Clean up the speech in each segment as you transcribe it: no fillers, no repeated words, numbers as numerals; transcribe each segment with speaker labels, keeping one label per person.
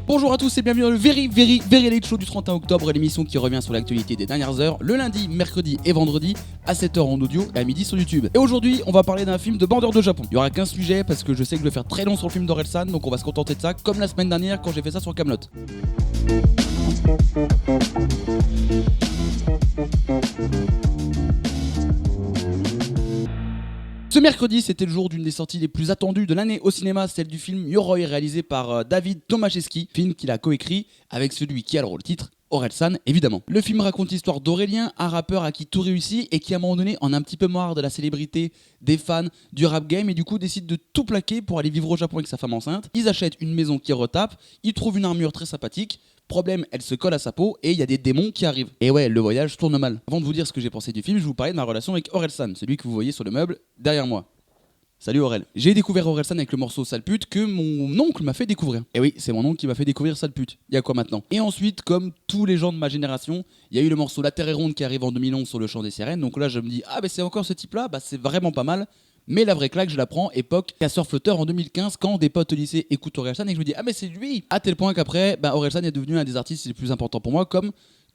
Speaker 1: Bonjour à tous et bienvenue dans le Very Late Show du 31 octobre, l'émission qui revient sur l'actualité des dernières heures, le lundi, mercredi et vendredi, à 7h en audio et à midi sur YouTube. Et aujourd'hui, on va parler d'un film de bandeur de Japon. Il y aura qu'un sujet parce que je sais que je vais faire très long sur le film d'Orelsan, donc on va se contenter de ça, comme la semaine dernière quand j'ai fait ça sur Kaamelott. Ce mercredi, c'était le jour d'une des sorties les plus attendues de l'année au cinéma, celle du film Yoroi, réalisé par David Tomaszewski, film qu'il a coécrit avec celui qui a le rôle titre, Orelsan évidemment. Le film raconte l'histoire d'Aurélien, un rappeur à qui tout réussit et qui à un moment donné en a un petit peu marre de la célébrité, des fans, du rap game et du coup décide de tout plaquer pour aller vivre au Japon avec sa femme enceinte. Ils achètent une maison qui retape, ils trouvent une armure très sympathique. Problème, elle se colle à sa peau et il y a des démons qui arrivent. Et ouais, le voyage tourne mal. Avant de vous dire ce que j'ai pensé du film, je vais vous parler de ma relation avec Orelsan, celui que vous voyez sur le meuble derrière moi. Salut Aurel. J'ai découvert Orelsan avec le morceau Sale pute que mon oncle m'a fait découvrir. Et oui, c'est mon oncle qui m'a fait découvrir Sale pute. Il y a quoi maintenant? Et ensuite, comme tous les gens de ma génération, il y a eu le morceau La Terre est ronde qui arrive en 2011 sur le chant des sirènes. Donc là, je me dis, ah bah c'est encore ce type-là, bah c'est vraiment pas mal. Mais la vraie claque, je la prends époque casseur-flotteur en 2015 quand des potes au lycée écoutent Orelsan et que je me dis, ah mais c'est lui. À tel point qu'après, bah, Orelsan est devenu un des artistes les plus importants pour moi, comme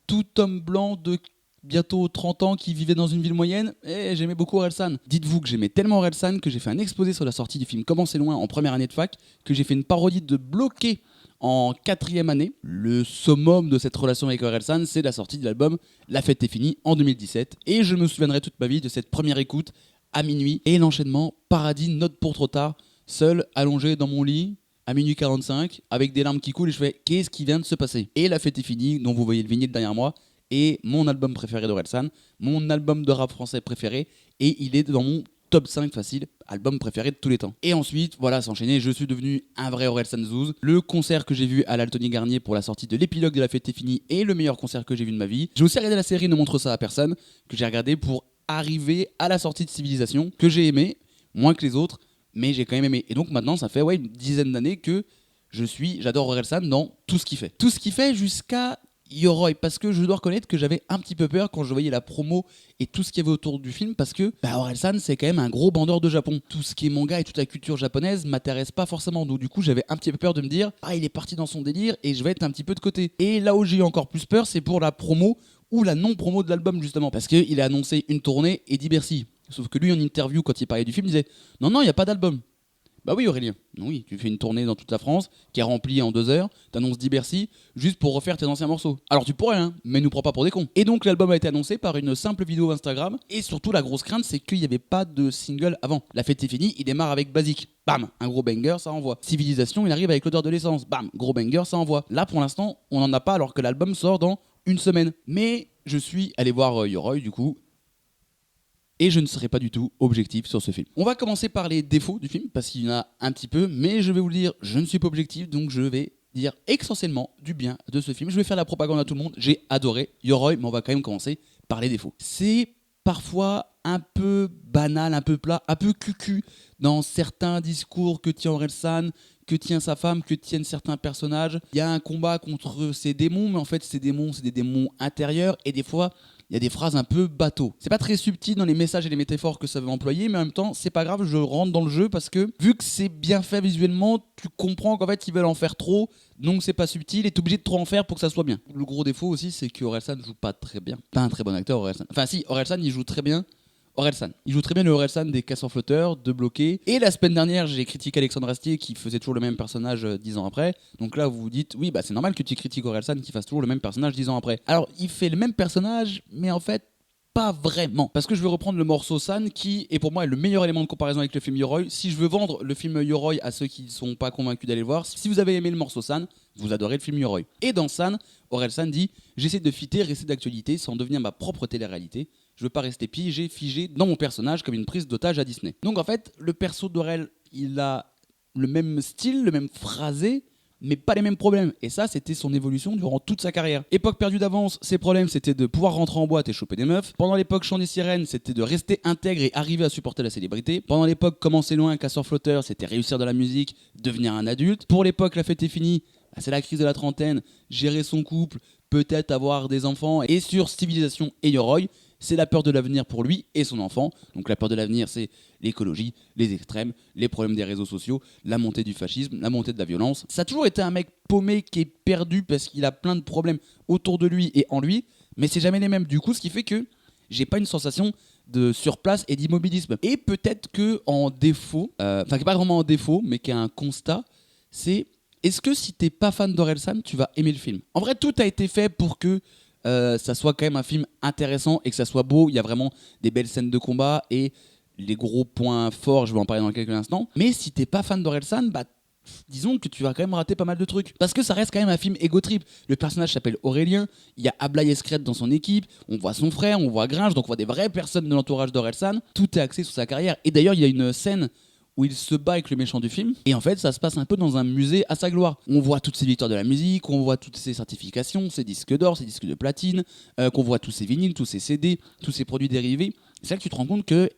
Speaker 1: tout homme blanc de bientôt 30 ans qui vivait dans une ville moyenne, et j'aimais beaucoup Orelsan. Dites-vous que j'aimais tellement Orelsan que j'ai fait un exposé sur la sortie du film Comment c'est loin en première année de fac, que j'ai fait une parodie de Bloqué en 4e année. Le summum de cette relation avec Orelsan, c'est la sortie de l'album La Fête est finie en 2017, et je me souviendrai toute ma vie de cette première écoute à minuit, et l'enchaînement Paradis, Note pour trop tard, seul, allongé dans mon lit, à minuit 45, avec des larmes qui coulent, et je fais qu'est-ce qui vient de se passer? Et La Fête est finie, dont vous voyez le vinyle derrière moi, est mon album préféré d'Orelsan, mon album de rap français préféré, et il est dans mon top 5 facile, album préféré de tous les temps. Et ensuite, voilà, s'enchaîner, je suis devenu un vrai Orelsan Zouz. Le concert que j'ai vu à l'Altony Garnier pour la sortie de l'épilogue de La Fête est finie est le meilleur concert que j'ai vu de ma vie. J'ai aussi regardé la série Ne montre ça à personne, que j'ai regardé pour arriver à la sortie de Civilisation, que j'ai aimé, moins que les autres, mais j'ai quand même aimé. Et donc maintenant, ça fait une dizaine d'années que j'adore Orelsan dans tout ce qu'il fait. Tout ce qu'il fait jusqu'à Yoroi, parce que je dois reconnaître que j'avais un petit peu peur quand je voyais la promo et tout ce qu'il y avait autour du film, parce que Orelsan c'est quand même un gros bandeur de Japon. Tout ce qui est manga et toute la culture japonaise m'intéresse pas forcément, donc du coup j'avais un petit peu peur de me dire il est parti dans son délire et je vais être un petit peu de côté. Et là où j'ai eu encore plus peur, c'est pour la promo ou la non-promo de l'album justement, parce qu'il a annoncé une tournée et dit Bercy. Sauf que lui en interview quand il parlait du film il disait non il n'y a pas d'album. Bah oui Aurélien, oui, tu fais une tournée dans toute la France qui est remplie en 2 heures, t'annonces 10 Bercy juste pour refaire tes anciens morceaux. Alors tu pourrais mais nous prends pas pour des cons. Et donc l'album a été annoncé par une simple vidéo Instagram, et surtout la grosse crainte c'est qu'il n'y avait pas de single avant. La Fête est finie, il démarre avec Basique, bam, un gros banger, ça envoie. Civilisation, il arrive avec L'odeur de l'essence, bam, gros banger, ça envoie. Là pour l'instant on n'en a pas alors que l'album sort dans une semaine. Mais je suis allé voir Yoroi du coup, et je ne serai pas du tout objectif sur ce film. On va commencer par les défauts du film, parce qu'il y en a un petit peu, mais je vais vous le dire, je ne suis pas objectif, donc je vais dire essentiellement du bien de ce film. Je vais faire la propagande à tout le monde, j'ai adoré Yoroi, mais on va quand même commencer par les défauts. C'est parfois un peu banal, un peu plat, un peu cucu dans certains discours que tient Orelsan, que tient sa femme, que tiennent certains personnages. Il y a un combat contre ces démons, mais en fait ces démons, c'est des démons intérieurs, et des fois il y a des phrases un peu bateau. C'est pas très subtil dans les messages et les métaphores que ça veut employer, mais en même temps, c'est pas grave, je rentre dans le jeu parce que vu que c'est bien fait visuellement, tu comprends qu'en fait ils veulent en faire trop, donc c'est pas subtil et t'es obligé de trop en faire pour que ça soit bien. Le gros défaut aussi, c'est que Orelsan joue pas très bien. Pas un très bon acteur, Orelsan. Enfin si, Orelsan il joue très bien. Il joue très bien le Orelsan des casseurs-flotteurs, de Bloqué. Et la semaine dernière, j'ai critiqué Alexandre Astier qui faisait toujours le même personnage 10 ans après. Donc là, vous vous dites, oui, c'est normal que tu critiques Orelsan qui fasse toujours le même personnage 10 ans après. Alors, il fait le même personnage, mais en fait, pas vraiment. Parce que je vais reprendre le morceau San qui est pour moi le meilleur élément de comparaison avec le film Yoroi. Si je veux vendre le film Yoroi à ceux qui ne sont pas convaincus d'aller le voir, si vous avez aimé le morceau San, vous adorez le film Yoroi. Et dans San, Orelsan dit « J'essaie de fitter, rester d'actualité sans devenir ma propre télé-réalité. Je veux pas rester piégé, figé dans mon personnage comme une prise d'otage à Disney. » Donc en fait, le perso d'Orel, il a le même style, le même phrasé, mais pas les mêmes problèmes. Et ça, c'était son évolution durant toute sa carrière. Époque perdue d'avance, ses problèmes, c'était de pouvoir rentrer en boîte et choper des meufs. Pendant l'époque Chant des sirènes, c'était de rester intègre et arriver à supporter la célébrité. Pendant l'époque Comment c'est loin, casseur-flotteur, c'était réussir dans la musique, devenir un adulte. Pour l'époque La Fête est finie, c'est la crise de la trentaine, gérer son couple, peut-être avoir des enfants. Et sur Civilisation et Yoroi, c'est la peur de l'avenir pour lui et son enfant. Donc la peur de l'avenir, c'est l'écologie, les extrêmes, les problèmes des réseaux sociaux, la montée du fascisme, la montée de la violence. Ça a toujours été un mec paumé qui est perdu parce qu'il a plein de problèmes autour de lui et en lui, mais c'est jamais les mêmes. Du coup, ce qui fait que j'ai pas une sensation de surplace et d'immobilisme. Et peut-être que en défaut, enfin qui est pas vraiment en défaut, mais qui est un constat, c'est est-ce que si t'es pas fan d'Orelsan, tu vas aimer le film? En vrai, tout a été fait pour que ça soit quand même un film intéressant et que ça soit beau. Il y a vraiment des belles scènes de combat et les gros points forts, je vais en parler dans quelques instants. Mais si t'es pas fan d'Orelsan, bah disons que tu vas quand même rater pas mal de trucs. Parce que ça reste quand même un film ego trip. Le personnage s'appelle Aurélien, il y a Ablaye Escret dans son équipe, on voit son frère, on voit Gringe, donc on voit des vraies personnes de l'entourage d'Orelsan. Tout est axé sur sa carrière. Et d'ailleurs, il y a une scène où il se bat avec le méchant du film. Et en fait, ça se passe un peu dans un musée à sa gloire. On voit toutes ses victoires de la musique, on voit toutes ses certifications, ses disques d'or, ses disques de platine, qu'on voit tous ses vinyles, tous ses CD, tous ses produits dérivés. C'est là que tu te rends compte que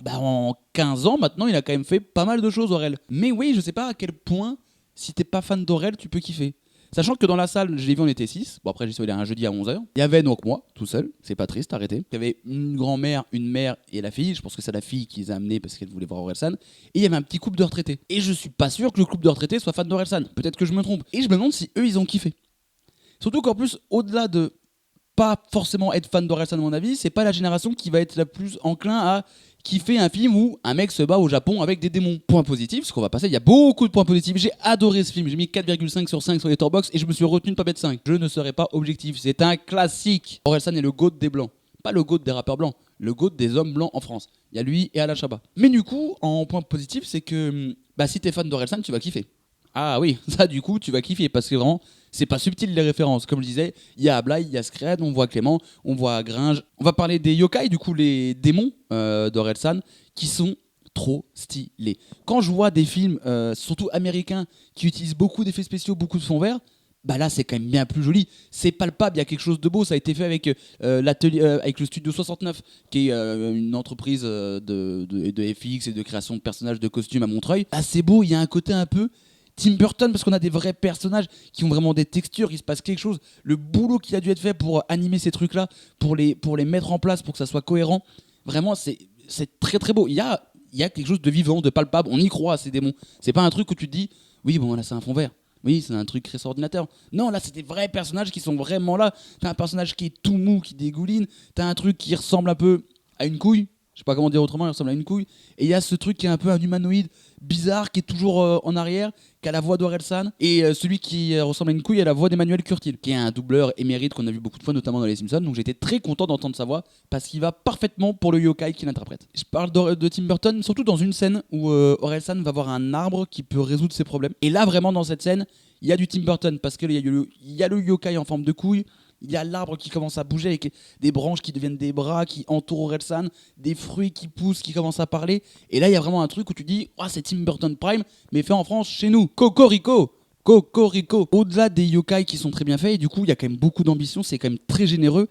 Speaker 1: en 15 ans, maintenant, il a quand même fait pas mal de choses, Aurel. Mais oui, je sais pas à quel point, si t'es pas fan d'Aurel, tu peux kiffer. Sachant que dans la salle, je l'ai vu, on était 6. Bon, après, j'y suis allé un jeudi à 11h. Il y avait donc moi, tout seul. C'est pas triste, arrêtez. Il y avait une grand-mère, une mère et la fille. Je pense que c'est la fille qui les a amenés parce qu'elle voulait voir Orelsan. Et il y avait un petit couple de retraités. Et je suis pas sûr que le couple de retraités soit fan d'Orelsan. Peut-être que je me trompe. Et je me demande si eux, ils ont kiffé. Surtout qu'en plus, au-delà de pas forcément être fan d'Orelsan, à mon avis, c'est pas la génération qui va être la plus enclin à kiffer un film où un mec se bat au Japon avec des démons. Point positif, ce qu'on va passer, il y a beaucoup de points positifs. J'ai adoré ce film, j'ai mis 4,5 sur 5 sur Letterboxd et je me suis retenu de pas mettre 5. Je ne serai pas objectif, c'est un classique. Orelsan est le GOAT des blancs, pas le GOAT des rappeurs blancs, le GOAT des hommes blancs en France. Il y a lui et Alain Chabat. Mais du coup, en point positif, c'est que si t'es fan d'Orelsan, tu vas kiffer. Ah oui, ça du coup tu vas kiffer parce que vraiment c'est pas subtil les références. Comme je disais, il y a Ablaye, il y a Scred, on voit Clément, on voit Gringe. On va parler des yokai, du coup les démons d'Orelsan qui sont trop stylés. Quand je vois des films, surtout américains, qui utilisent beaucoup d'effets spéciaux, beaucoup de fond vert, bah là c'est quand même bien plus joli, c'est palpable, il y a quelque chose de beau, ça a été fait avec l'atelier, avec le Studio 69 qui est une entreprise de FX et de création de personnages de costumes à Montreuil. Ah c'est beau, il y a un côté un peu Tim Burton parce qu'on a des vrais personnages qui ont vraiment des textures, il se passe quelque chose, le boulot qui a dû être fait pour animer ces trucs là, pour les mettre en place pour que ça soit cohérent, vraiment c'est très très beau, il y a quelque chose de vivant, de palpable, on y croit à ces démons, c'est pas un truc où tu te dis oui bon là c'est un fond vert. Oui, c'est un truc créé sur ordinateur. Non, là, c'est des vrais personnages qui sont vraiment là. T'as un personnage qui est tout mou, qui dégouline. T'as un truc qui ressemble un peu à une couille. Je sais pas comment dire autrement, il ressemble à une couille. Et il y a ce truc qui est un peu un humanoïde bizarre, qui est toujours en arrière, qui a la voix d'Orelsan. Et celui qui ressemble à une couille a la voix d'Emmanuel Curtil, qui est un doubleur émérite qu'on a vu beaucoup de fois, notamment dans Les Simpsons. Donc j'étais très content d'entendre sa voix, parce qu'il va parfaitement pour le yokai qu'il interprète. Je parle de Tim Burton, surtout dans une scène où Orelsan va voir un arbre qui peut résoudre ses problèmes. Et là, vraiment, dans cette scène, il y a du Tim Burton, parce qu'il y a le yokai en forme de couille. Il y a l'arbre qui commence à bouger avec des branches qui deviennent des bras qui entourent Orelsan, des fruits qui poussent, qui commencent à parler. Et là, il y a vraiment un truc où tu dis oh, c'est Tim Burton Prime, mais fait en France, chez nous. Cocorico. Au-delà des yokai qui sont très bien faits, et du coup, il y a quand même beaucoup d'ambition, c'est quand même très généreux.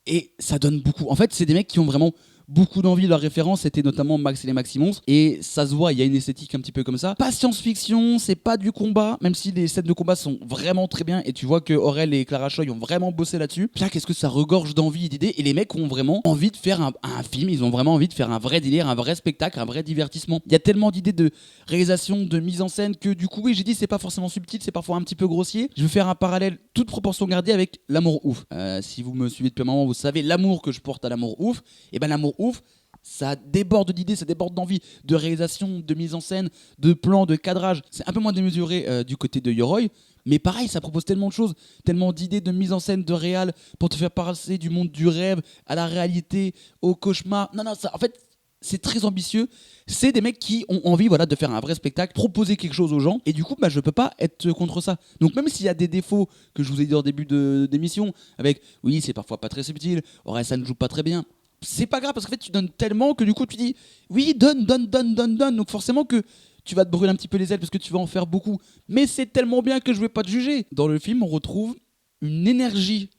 Speaker 1: Et ça donne beaucoup. En fait, c'est des mecs qui ont vraiment beaucoup d'envie. Leur référence c'était notamment Max et les Maximons. Et ça se voit, il y a une esthétique un petit peu comme ça. Pas science-fiction, c'est pas du combat, même si les scènes de combat sont vraiment très bien. Et tu vois que Aurel et Clara Choi ont vraiment bossé là-dessus. Là, qu'est-ce que ça regorge d'envie et d'idées. Et les mecs ont vraiment envie de faire un film. Ils ont vraiment envie de faire un vrai délire, un vrai spectacle, un vrai divertissement. Il y a tellement d'idées de réalisation, de mise en scène que du coup, oui, j'ai dit, c'est pas forcément subtil, c'est parfois un petit peu grossier. Je vais faire un parallèle, toute proportion gardée, avec L'amour ouf. Si vous me suivez depuis un moment, vous savez l'amour que je porte à L'amour ouf. Et ben l'amour ouf, ça déborde d'idées, ça déborde d'envie, de réalisation, de mise en scène, de plans, de cadrage. C'est un peu moins démesuré du côté de Yoroi, mais pareil, ça propose tellement de choses, tellement d'idées de mise en scène, de réal, pour te faire passer du monde du rêve à la réalité, au cauchemar. Non, ça, en fait, c'est très ambitieux. C'est des mecs qui ont envie de faire un vrai spectacle, proposer quelque chose aux gens. Et du coup, je peux pas être contre ça. Donc même s'il y a des défauts que je vous ai dit en début d'émission, avec oui, c'est parfois pas très subtil, ça ne joue pas très bien. C'est pas grave parce qu'en fait tu donnes tellement que du coup tu dis oui donne. Donc forcément que tu vas te brûler un petit peu les ailes parce que tu vas en faire beaucoup. Mais c'est tellement bien que je vais pas te juger. Dans le film on retrouve une énergie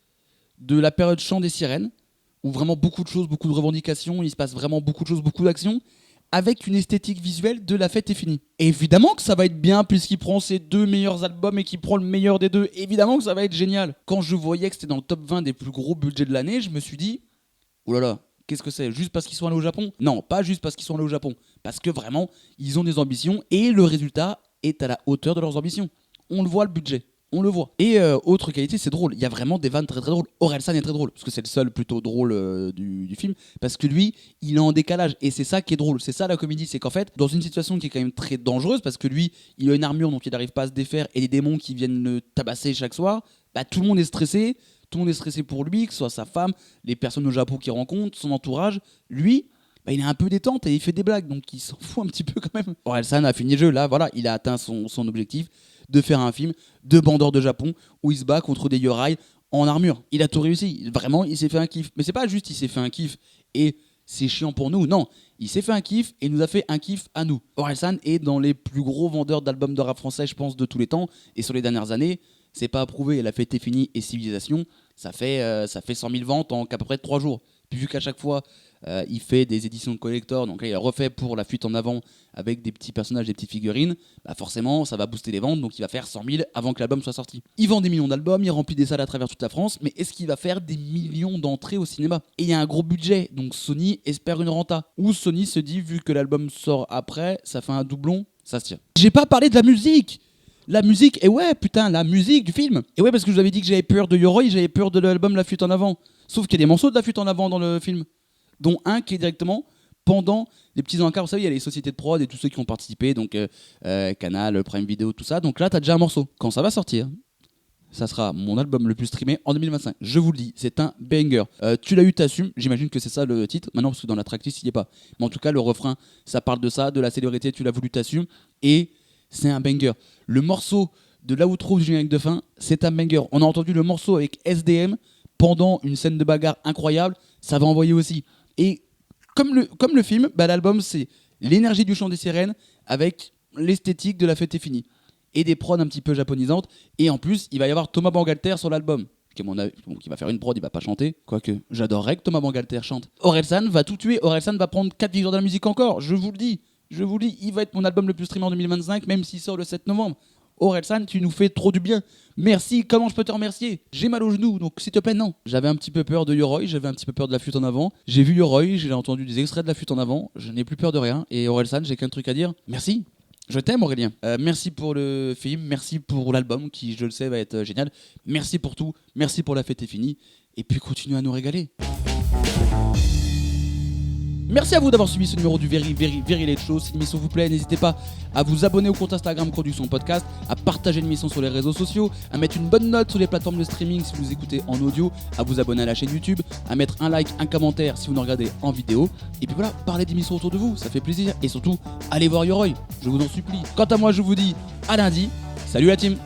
Speaker 1: de la période chant des sirènes où vraiment beaucoup de choses, beaucoup de revendications, il se passe vraiment beaucoup de choses, beaucoup d'actions avec une esthétique visuelle de La Fête est finie. Évidemment que ça va être bien puisqu'il prend ses 2 meilleurs albums et qu'il prend le meilleur des deux. Évidemment que ça va être génial. Quand je voyais que c'était dans le top 20 des plus gros budgets de l'année, je me suis dit oh là là, Qu'est-ce que c'est? Juste parce qu'ils sont allés au Japon? Non, pas juste parce qu'ils sont allés au Japon. Parce que vraiment, ils ont des ambitions et le résultat est à la hauteur de leurs ambitions. On le voit, le budget. On le voit. Et autre qualité, c'est drôle. Il y a vraiment des vannes très très drôles. Orelsan est très drôle, parce que c'est le seul plutôt drôle du film. Parce que lui, il est en décalage. Et c'est ça qui est drôle. C'est ça la comédie. C'est qu'en fait, dans une situation qui est quand même très dangereuse, parce que lui, il a une armure donc il n'arrive pas à se défaire, et les démons qui viennent le tabasser chaque soir, bah, tout le monde est stressé. Tout le monde est stressé pour lui, que ce soit sa femme, les personnes au Japon qu'il rencontre, son entourage. Lui, bah, il est un peu détente et il fait des blagues, donc il s'en fout un petit peu quand même. Orelsan a fini le jeu, là, voilà, il a atteint son objectif de faire un film de bandeur de Japon où il se bat contre des yorai en armure. Il a tout réussi, vraiment, il s'est fait un kiff. Mais c'est pas juste il s'est fait un kiff et c'est chiant pour nous, non. Il s'est fait un kiff et il nous a fait un kiff à nous. Orelsan est dans les plus gros vendeurs d'albums de rap français, je pense, de tous les temps. Et sur les dernières années, c'est pas approuvé. Elle a fait T'es fini et Civilisation. Ça fait 100 000 ventes en à peu près 3 jours. Puis vu qu'à chaque fois, il fait des éditions de collector, donc là, il a refait pour La Fuite en avant avec des petits personnages, des petites figurines, bah forcément, ça va booster les ventes, donc il va faire 100 000 avant que l'album soit sorti. Il vend des millions d'albums, il remplit des salles à travers toute la France, mais est-ce qu'il va faire des millions d'entrées au cinéma? Et il y a un gros budget, donc Sony espère une renta. Ou Sony se dit, vu que l'album sort après, ça fait un doublon, ça se tient. J'ai pas parlé de la musique! La musique, et ouais, putain, la musique du film. Et ouais, parce que je vous avais dit que j'avais peur de Yoroi, j'avais peur de l'album La Fuite en avant. Sauf qu'il y a des morceaux de La Fuite en avant dans le film, dont un qui est directement pendant les petits encarts. Vous savez, il y a les sociétés de prod et tous ceux qui ont participé, donc Canal, Prime Video, tout ça. Donc là, t'as déjà un morceau. Quand ça va sortir, ça sera mon album le plus streamé en 2025. Je vous le dis, c'est un banger. Tu l'as eu, t'assumes. J'imagine que c'est ça le titre. Maintenant, parce que dans la tracklist, il n'y est pas. Mais en tout cas, le refrain, ça parle de ça, de la célébrité. Tu l'as voulu, t'assumes. Et c'est un banger. Le morceau de l'outro du générique de fin, c'est un banger. On a entendu le morceau avec SDM pendant une scène de bagarre incroyable. Ça va envoyer aussi. Et comme le film, bah, l'album, c'est l'énergie du chant des sirènes avec l'esthétique de La Fête est finie. Et des prods un petit peu japonisantes. Et en plus, il va y avoir Thomas Bangalter sur l'album. Qui, à mon avis, qui va faire une prod, il va pas chanter. Quoique, j'adorerais que Thomas Bangalter chante. Orelsan va tout tuer. Orelsan va prendre 4 victoires de la musique encore. Je vous le dis. Il va être mon album le plus streamé en 2025, même s'il sort le 7 novembre. Orelsan, tu nous fais trop du bien. Merci, comment je peux te remercier? J'ai mal aux genoux, donc s'il te plaît, non. J'avais un petit peu peur de Yoroi, j'avais un petit peu peur de La Fuite en avant. J'ai vu Yoroi, j'ai entendu des extraits de La Fuite en avant. Je n'ai plus peur de rien. Et Orelsan, j'ai qu'un truc à dire. Merci. Je t'aime, Aurélien. Merci pour le film, merci pour l'album qui, je le sais, va être génial. Merci pour tout, merci pour La Fête est finie. Et puis continue à nous régaler. Merci à vous d'avoir suivi ce numéro du Very Late Show. Si l'émission vous plaît, n'hésitez pas à vous abonner au compte Instagram Production Podcast, à partager l'émission sur les réseaux sociaux, à mettre une bonne note sur les plateformes de streaming si vous écoutez en audio, à vous abonner à la chaîne YouTube, à mettre un like, un commentaire si vous nous regardez en vidéo. Et puis voilà, parlez d'émissions autour de vous, ça fait plaisir. Et surtout, allez voir Yoroi, je vous en supplie. Quant à moi, je vous dis à lundi. Salut la team!